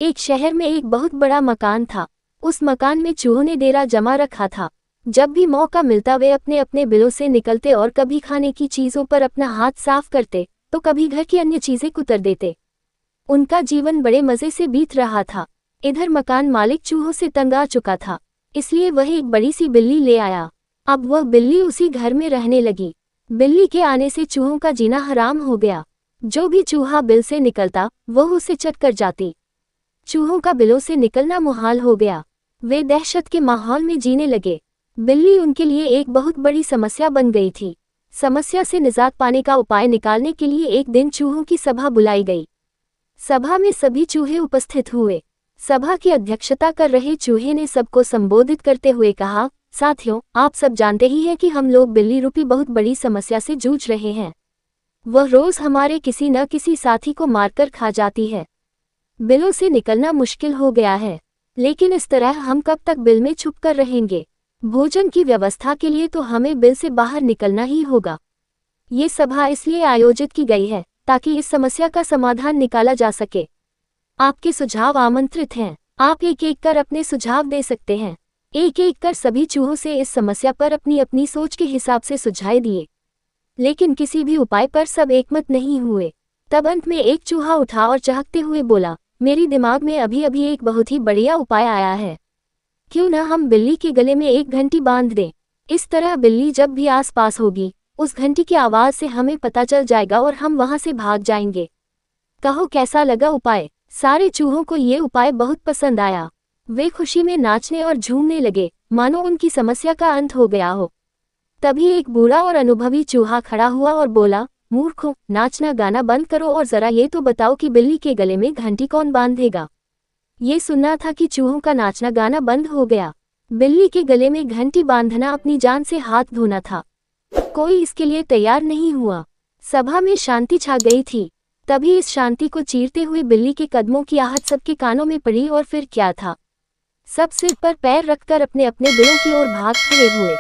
एक शहर में एक बहुत बड़ा मकान था। उस मकान में चूहों ने डेरा जमा रखा था। जब भी मौका मिलता वे अपने अपने बिलों से निकलते और कभी खाने की चीज़ों पर अपना हाथ साफ करते तो कभी घर की अन्य चीज़ें कुतर देते। उनका जीवन बड़े मज़े से बीत रहा था। इधर मकान मालिक चूहों से तंग आ चुका था, इसलिए वह एक बड़ी सी बिल्ली ले आया। अब वह बिल्ली उसी घर में रहने लगी। बिल्ली के आने से चूहों का जीना हराम हो गया। जो भी चूहा बिल से निकलता वह उसे चट कर जाती। चूहों का बिलों से निकलना मुहाल हो गया। वे दहशत के माहौल में जीने लगे। बिल्ली उनके लिए एक बहुत बड़ी समस्या बन गई थी। समस्या से निजात पाने का उपाय निकालने के लिए एक दिन चूहों की सभा बुलाई गई। सभा में सभी चूहे उपस्थित हुए। सभा की अध्यक्षता कर रहे चूहे ने सबको संबोधित करते हुए कहा, साथियों, आप सब जानते ही हैं कि हम लोग बिल्ली रूपी बहुत बड़ी समस्या से जूझ रहे हैं। वह रोज हमारे किसी न किसी साथी को मारकर खा जाती है। बिलों से निकलना मुश्किल हो गया है, लेकिन इस तरह हम कब तक बिल में छुप कर रहेंगे। भोजन की व्यवस्था के लिए तो हमें बिल से बाहर निकलना ही होगा। ये सभा इसलिए आयोजित की गई है ताकि इस समस्या का समाधान निकाला जा सके। आपके सुझाव आमंत्रित हैं। आप एक एक कर अपने सुझाव दे सकते हैं। एक एक कर सभी चूहों से इस समस्या पर अपनी अपनी सोच के हिसाब से सुझाव दिए, लेकिन किसी भी उपाय पर सब एकमत नहीं हुए। तब अंत में एक चूहा उठा और चहकते हुए बोला, मेरी दिमाग में अभी अभी एक बहुत ही बढ़िया उपाय आया है। क्यों ना हम बिल्ली के गले में एक घंटी बांध दें। इस तरह बिल्ली जब भी आसपास होगी उस घंटी की आवाज़ से हमें पता चल जाएगा और हम वहां से भाग जाएंगे। कहो कैसा लगा उपाय। सारे चूहों को ये उपाय बहुत पसंद आया। वे खुशी में नाचने और झूमने लगे, मानो उनकी समस्या का अंत हो गया हो। तभी एक बूढ़ा और अनुभवी चूहा खड़ा हुआ और बोला, मूर्खों, नाचना गाना बंद करो और जरा ये तो बताओ कि बिल्ली के गले में घंटी कौन बांधेगा। ये सुनना था कि चूहों का नाचना गाना बंद हो गया। बिल्ली के गले में घंटी बांधना अपनी जान से हाथ धोना था। कोई इसके लिए तैयार नहीं हुआ। सभा में शांति छा गई थी। तभी इस शांति को चीरते हुए बिल्ली के कदमों की आहट सबके कानों में पड़ी और फिर क्या था, सब सिर पर पैर रखकर अपने अपने बिलों की ओर भाग खड़े हुए।